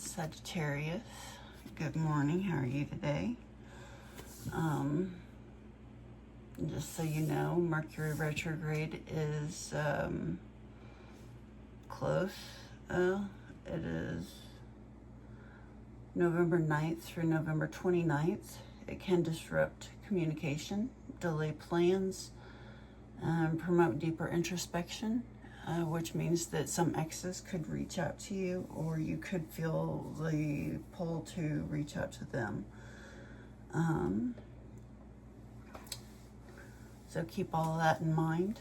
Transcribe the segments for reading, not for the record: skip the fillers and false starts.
Sagittarius, good morning. How are you today? Just so you know, Mercury retrograde is close. It is November 9th through November 29th. It can disrupt communication, delay plans, promote deeper introspection, which means that some exes could reach out to you, or you could feel the pull to reach out to them. So keep all of that in mind.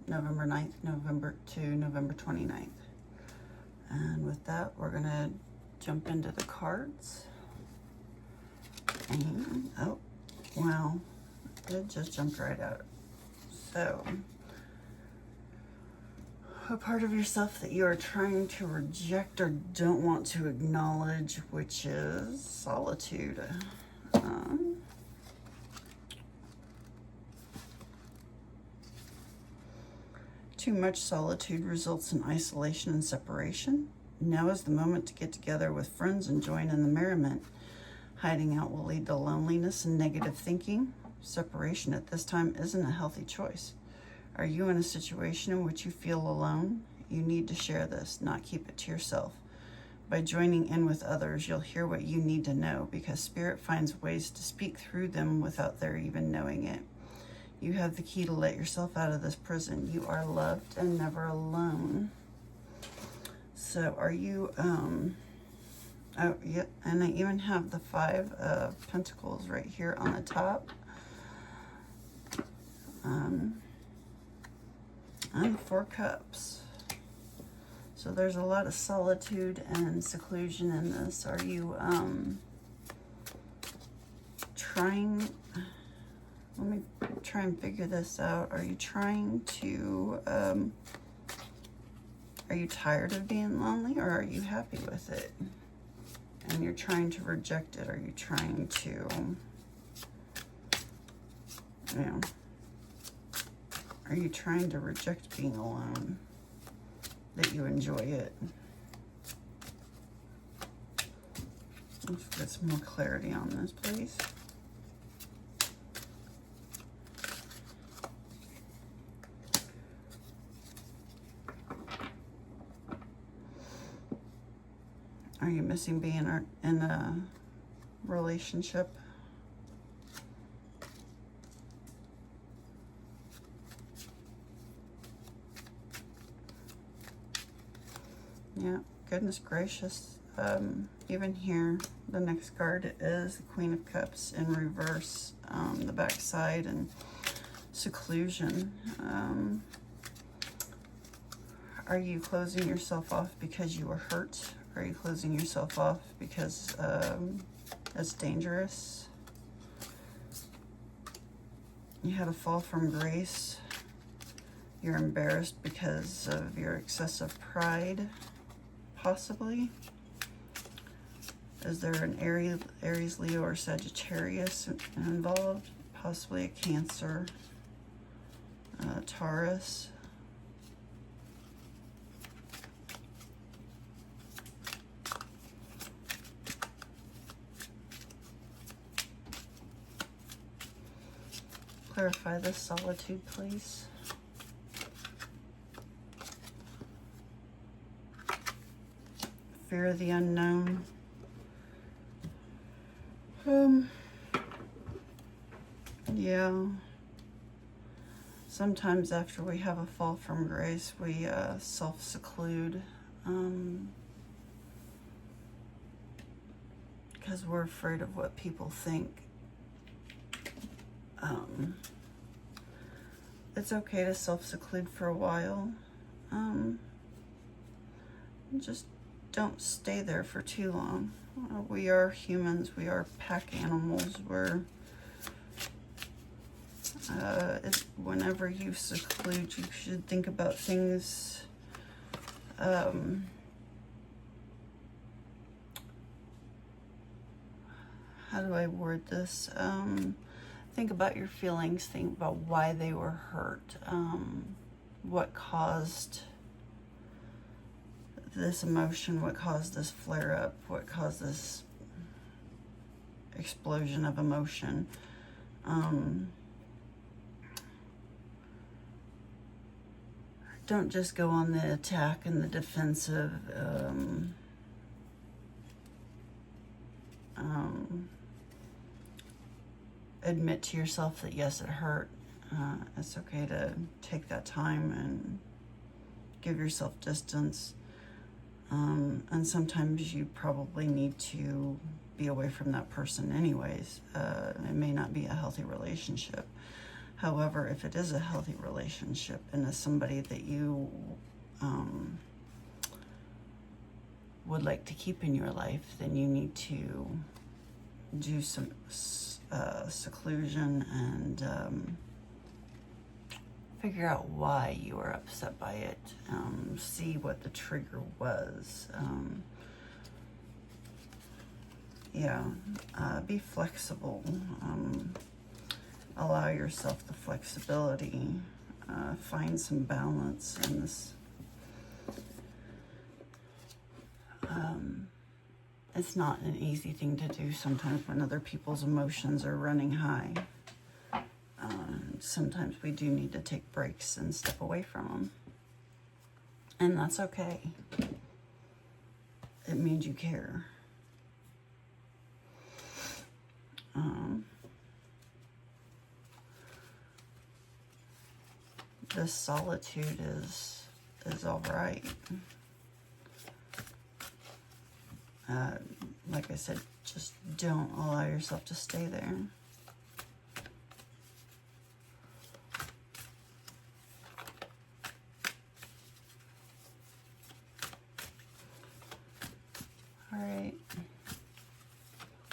November 9th, November to November 29th. And with that, we're going to jump into the cards. And, oh, wow, it just jumped right out. So, a part of yourself that you are trying to reject or don't want to acknowledge, which is solitude. Too much solitude results in isolation and separation. Now is the moment to get together with friends and join in the merriment. Hiding out will lead to loneliness and negative thinking. Separation at this time isn't a healthy choice. Are you in a situation in which you feel alone? You need to share this, not keep it to yourself. By joining in with others, you'll hear what you need to know, because Spirit finds ways to speak through them without their even knowing it. You have the key to let yourself out of this prison. You are loved and never alone. So are you, oh, yeah, and I even have the 5 of Pentacles right here on the top. And 4 Cups. So there's a lot of solitude and seclusion in this. Are you trying, let me try and figure this out. Are you trying to, are you tired of being lonely, or are you happy with it? And you're trying to reject it. Are you trying to, you know, are you trying to reject being alone? That you enjoy it? Let's get some more clarity on this, please. Are you missing being in a relationship? Yeah, goodness gracious. Even here, the next card is the Queen of Cups in reverse, the back side, and seclusion. Are you closing yourself off because you were hurt? Are you closing yourself off because it's dangerous? You had a fall from grace. You're embarrassed because of your excessive pride, possibly. Is there an Aries, Leo, or Sagittarius involved? Possibly a Cancer, Taurus. Clarify this solitude, please. Fear of the unknown. Yeah. Sometimes after we have a fall from grace, we self-seclude. Because we're afraid of what people think. It's okay to self-seclude for a while. Just don't stay there for too long. We are humans. We are pack animals. Whenever you seclude, you should think about things. How do I word this? Think about your feelings. Think about why they were hurt. What caused this emotion, what caused this flare up, what caused this explosion of emotion. Don't just go on the attack and the defensive. Admit to yourself that yes, it hurt. It's okay to take that time and give yourself distance. And sometimes you probably need to be away from that person anyways. It may not be a healthy relationship. However, if it is a healthy relationship and is somebody that you would like to keep in your life, then you need to do some seclusion and figure out why you were upset by it. See what the trigger was. Be flexible. Allow yourself the flexibility. Find some balance in this. It's not an easy thing to do sometimes when other people's emotions are running high. Sometimes we do need to take breaks and step away from them. And that's okay. It means you care. This solitude is all right. Like I said, just don't allow yourself to stay there. All right.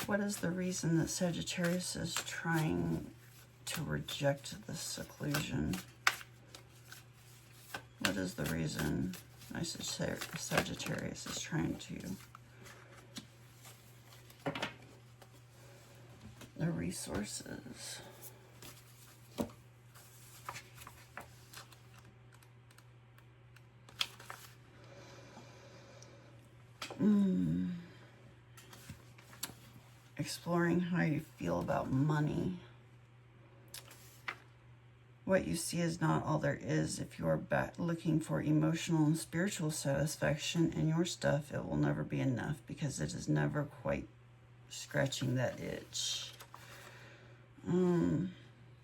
What is the reason that Sagittarius is trying to reject this seclusion? What is the reason Sagittarius is trying to? The resources. Exploring how you feel about money. What you see is not all there is. If you are looking for emotional and spiritual satisfaction in your stuff, it will never be enough because it is never quite scratching that itch.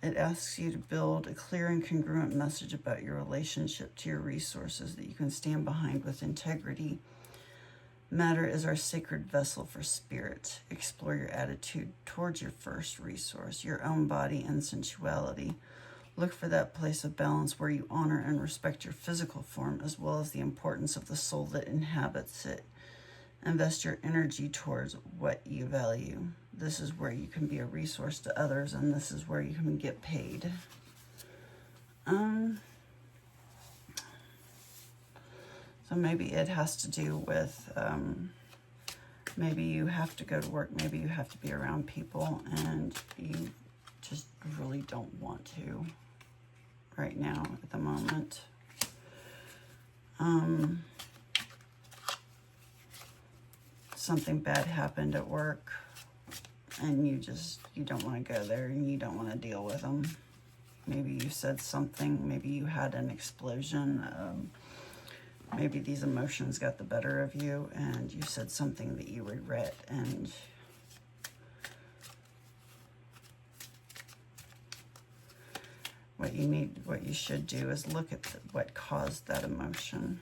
It asks you to build a clear and congruent message about your relationship to your resources that you can stand behind with integrity. Matter is our sacred vessel for spirit. Explore your attitude towards your first resource, your own body and sensuality. Look for that place of balance where you honor and respect your physical form as well as the importance of the soul that inhabits it. Invest your energy towards what you value. This is where you can be a resource to others, and this is where you can get paid. So maybe it has to do with, maybe you have to go to work, maybe you have to be around people, and you just really don't want to right now at the moment. Something bad happened at work, and you don't want to go there, and you don't want to deal with them. Maybe you said something, maybe you had an explosion, maybe these emotions got the better of you, and you said something that you regret, and what you should do is look at what caused that emotion.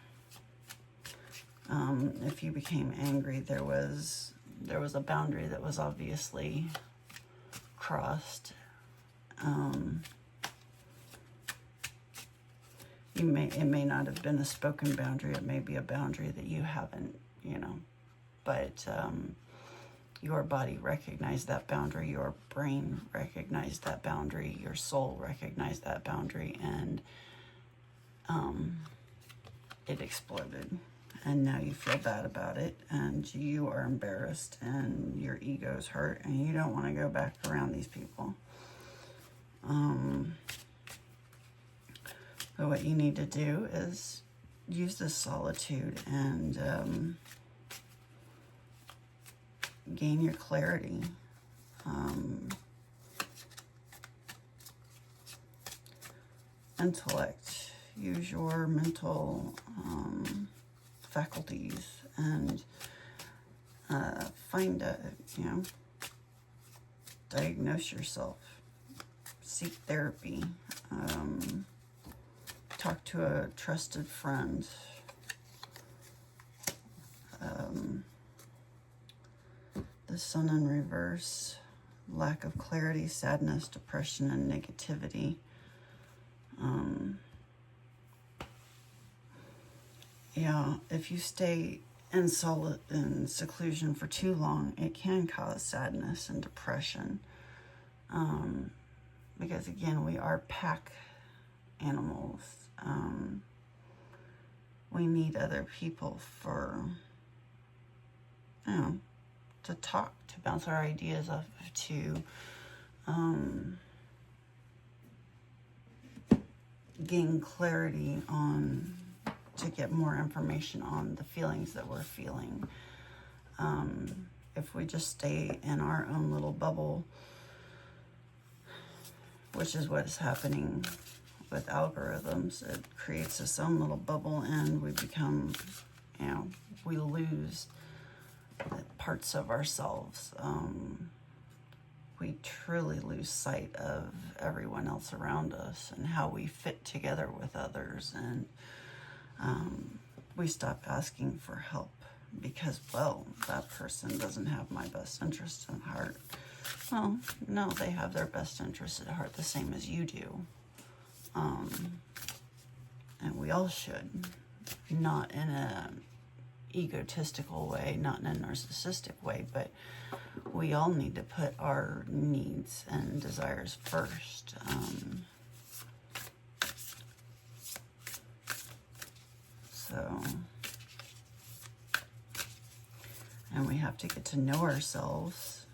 If you became angry, there was a boundary that was obviously crossed. It may not have been a spoken boundary. It may be a boundary that you haven't, but your body recognized that boundary, your brain recognized that boundary, your soul recognized that boundary, and it exploded. And now you feel bad about it, and you are embarrassed, and your ego's hurt, and you don't want to go back around these people. So what you need to do is use this solitude and gain your clarity. Intellect. Use your mental faculties and find a, diagnose yourself. Seek therapy. Talk to a trusted friend. The Sun in reverse. Lack of clarity, sadness, depression, and negativity. Yeah, if you stay in seclusion for too long, it can cause sadness and depression. Because again, we are pack animals. We need other people to talk, to bounce our ideas off of, to gain clarity on, to get more information on the feelings that we're feeling. If we just stay in our own little bubble, which is what is happening with algorithms, it creates its own little bubble, and we become, we lose parts of ourselves. We truly lose sight of everyone else around us and how we fit together with others, and we stop asking for help because, well, that person doesn't have my best interest at heart. Well, no, they have their best interest at heart the same as you do. And we all should, not in an egotistical way, not in a narcissistic way, but we all need to put our needs and desires first. And we have to get to know ourselves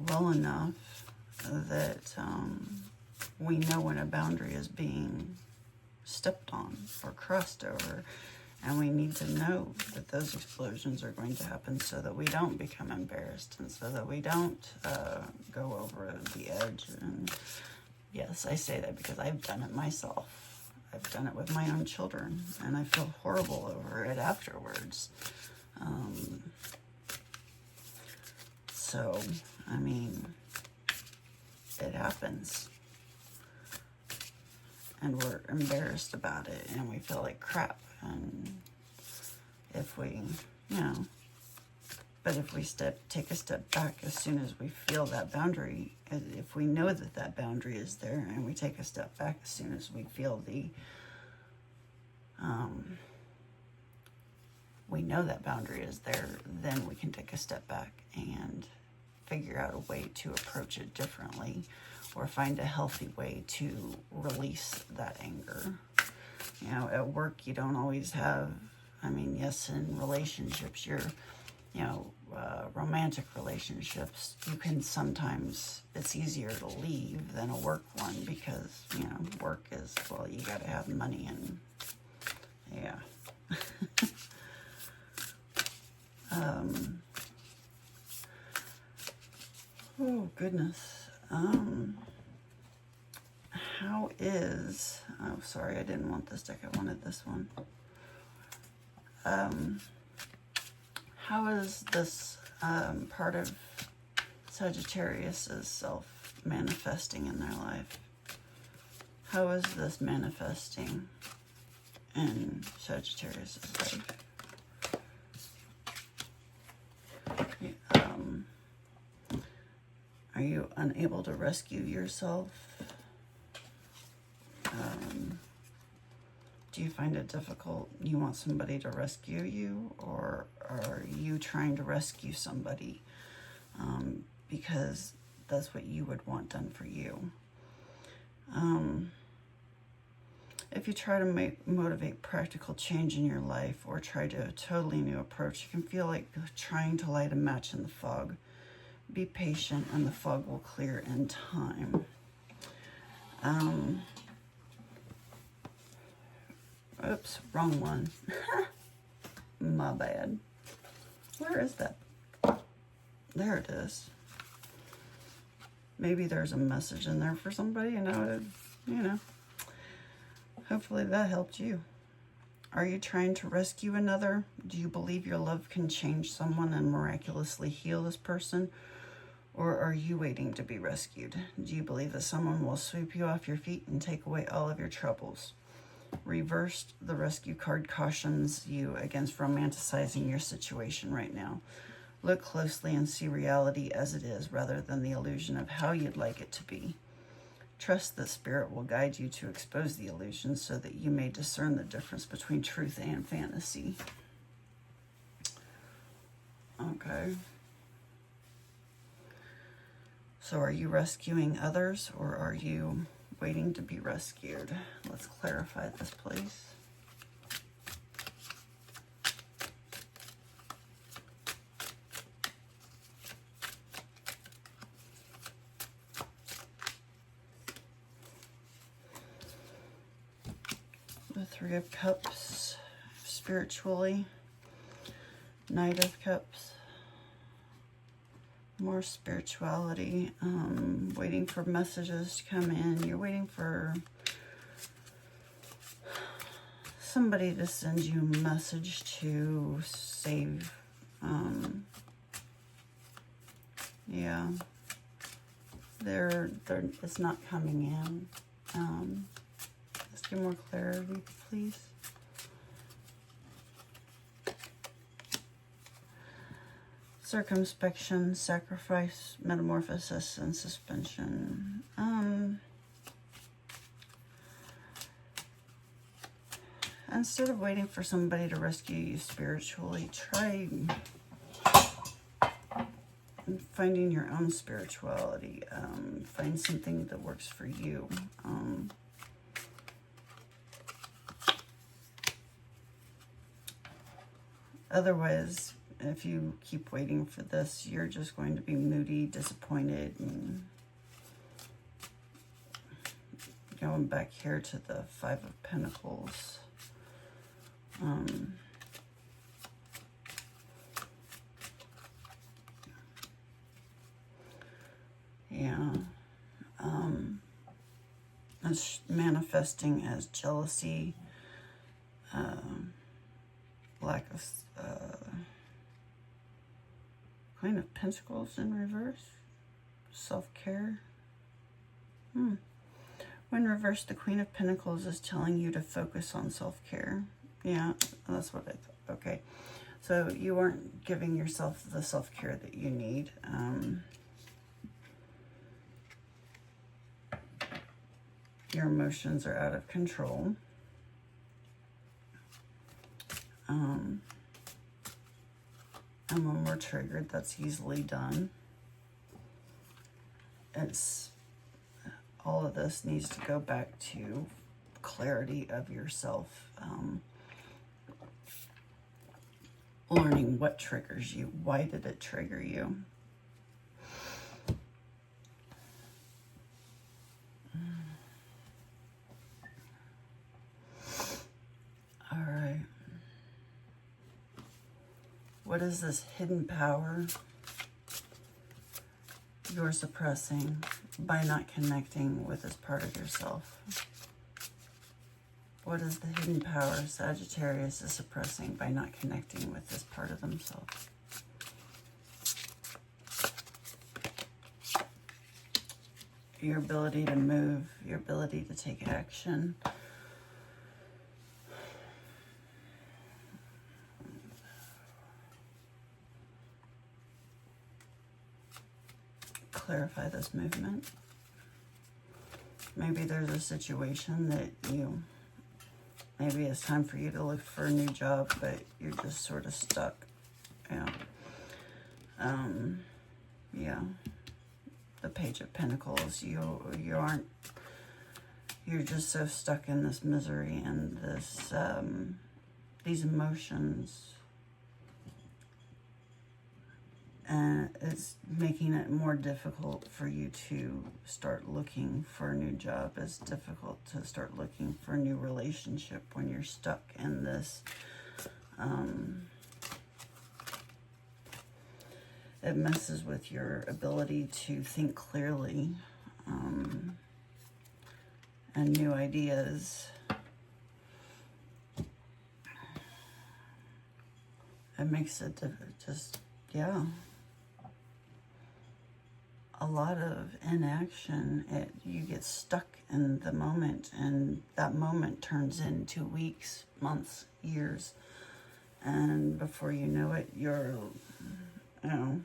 well enough that we know when a boundary is being stepped on or crossed over, and we need to know that those explosions are going to happen so that we don't become embarrassed and so that we don't go over the edge. And yes, I say that because I've done it myself. I've done it with my own children, and I feel horrible over it afterwards. So, I mean, it happens. And we're embarrassed about it, and we feel like crap. And if we, but if we take a step back as soon as we feel that boundary, if we know that that boundary is there, and we take a step back as soon as we feel we know that boundary is there, then we can take a step back and figure out a way to approach it differently, or find a healthy way to release that anger. At work, you don't always have, yes, in relationships, romantic relationships, you can sometimes, it's easier to leave than a work one because, work is, well, you got to have money and, yeah. Oh, goodness. How is, oh, sorry, I didn't want this deck. I wanted this one. How is this part of Sagittarius's self manifesting in their life? How is this manifesting in Sagittarius's life? Are you unable to rescue yourself? Do you find it difficult? You want somebody to rescue you, or are you trying to rescue somebody because that's what you would want done for you? If you try to motivate practical change in your life, or try to a totally new approach, you can feel like trying to light a match in the fog. Be patient, and the fog will clear in time. Oops, wrong one. My bad. Where is that? There it is. Maybe there's a message in there for somebody, and I would, you know, hopefully that helped you. Are you trying to rescue another? Do you believe your love can change someone and miraculously heal this person? Or are you waiting to be rescued? Do you believe that someone will sweep you off your feet and take away all of your troubles? Reversed, the rescue card cautions you against romanticizing your situation right now. Look closely and see reality as it is rather than the illusion of how you'd like it to be. Trust that Spirit will guide you to expose the illusions so that you may discern the difference between truth and fantasy. Okay. So are you rescuing others, or are you waiting to be rescued? Let's clarify this, please. The Three of Cups, spiritually. Knight of Cups, more spirituality. Waiting for messages to come in. You're waiting for somebody to send you a message to save. Yeah, it's not coming in. Let's get more clarity, please. Circumspection, sacrifice, metamorphosis, and suspension. Instead of waiting for somebody to rescue you spiritually, try finding your own spirituality. Find something that works for you. Otherwise, if you keep waiting for this, you're just going to be moody, disappointed, and going back here to the Five of Pentacles. Yeah. It's manifesting as jealousy, lack of Queen of Pentacles in reverse, self-care. When reversed, the Queen of Pentacles is telling you to focus on self-care. Yeah, that's what I thought. Okay, so you aren't giving yourself the self-care that you need. Your emotions are out of control. And when we're triggered, that's easily done. All of this needs to go back to clarity of yourself. Learning what triggers you. Why did it trigger you? All right. What is this hidden power you're suppressing by not connecting with this part of yourself? What is the hidden power Sagittarius is suppressing by not connecting with this part of themselves? Your ability to move, your ability to take action. Clarify this movement. Maybe there's a situation that maybe it's time for you to look for a new job, but you're just sort of stuck. Yeah. Yeah. The Page of Pentacles, you're just so stuck in this misery and this, these emotions. And it's making it more difficult for you to start looking for a new job. It's difficult to start looking for a new relationship when you're stuck in this. It messes with your ability to think clearly, and new ideas. It makes it just, yeah, a lot of inaction. You get stuck in the moment, and that moment turns into weeks, months, years, and before you know it, you're, you know,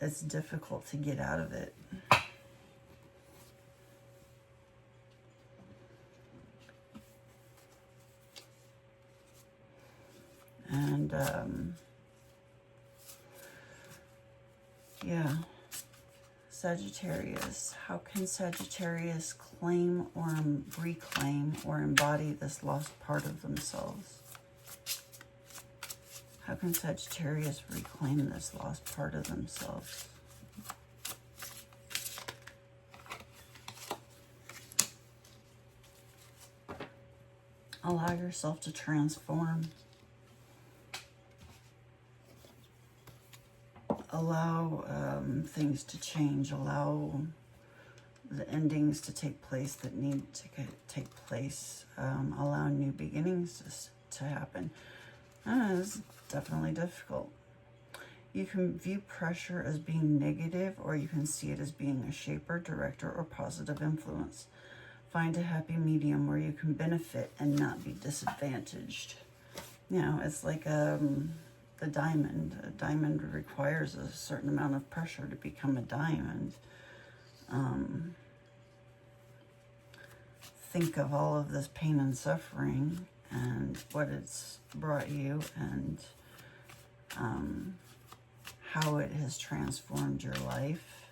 it's difficult to get out of it. And yeah, Sagittarius. How can Sagittarius claim or reclaim or embody this lost part of themselves? How can Sagittarius reclaim this lost part of themselves? Allow yourself to transform. Allow things to change. Allow the endings to take place that need to take place. Allow new beginnings to happen. It's definitely difficult. You can view pressure as being negative, or you can see it as being a shaper, director, or positive influence. Find a happy medium where you can benefit and not be disadvantaged. You know, it's like the diamond. A diamond requires a certain amount of pressure to become a diamond. Think of all of this pain and suffering and what it's brought you, and how it has transformed your life,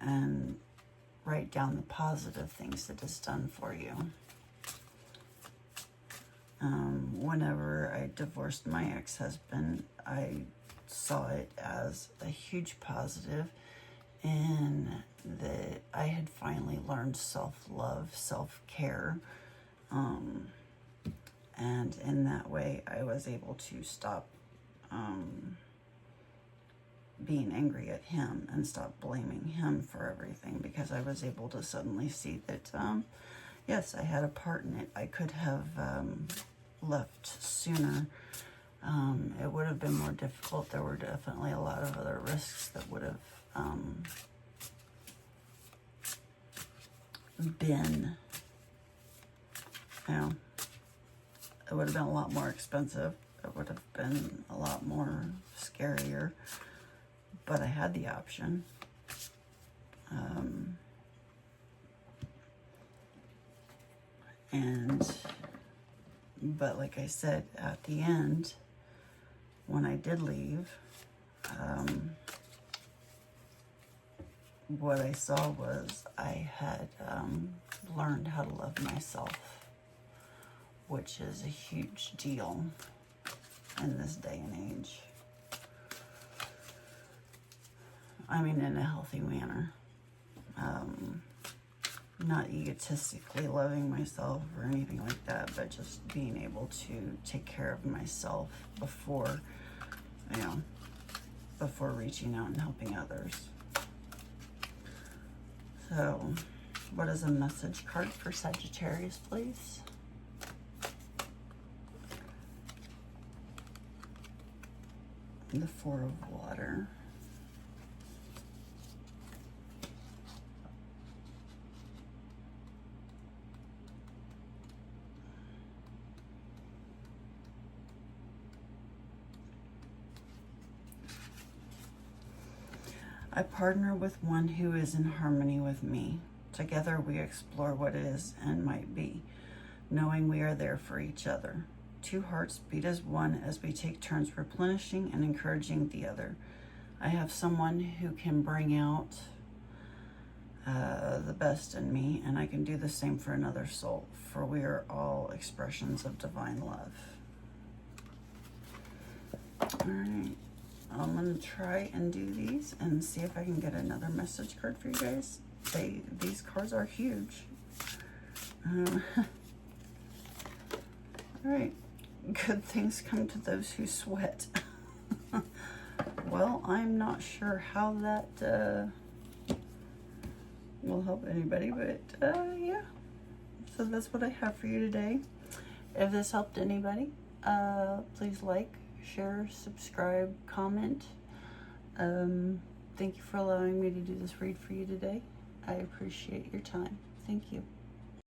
and write down the positive things that it's done for you. Whenever I divorced my ex-husband, I saw it as a huge positive in that I had finally learned self-love, self-care, and in that way I was able to stop being angry at him and stop blaming him for everything, because I was able to suddenly see that yes, I had a part in it. I could have left sooner. It would have been more difficult. There were definitely a lot of other risks that would have been, you know, it would have been a lot more expensive. It would have been a lot more scarier, but I had the option. But like I said, at the end, when I did leave, what I saw was I had learned how to love myself, which is a huge deal in this day and age. I mean, in a healthy manner. Not egotistically loving myself or anything like that, but just being able to take care of myself before, you know, before reaching out and helping others. So, what is a message card for Sagittarius, please? The Four of Water. I partner with one who is in harmony with me. Together we explore what is and might be, knowing we are there for each other. Two hearts beat as one as we take turns replenishing and encouraging the other. I have someone who can bring out the best in me, and I can do the same for another soul, for we are all expressions of divine love. All right. I'm going to try and do these and see if I can get another message card for you guys. These cards are huge. All right. Good things come to those who sweat. Well, I'm not sure how that will help anybody, but yeah. So that's what I have for you today. If this helped anybody, please like, share, subscribe, comment. Thank you for allowing me to do this read for you today. I appreciate your time. Thank you.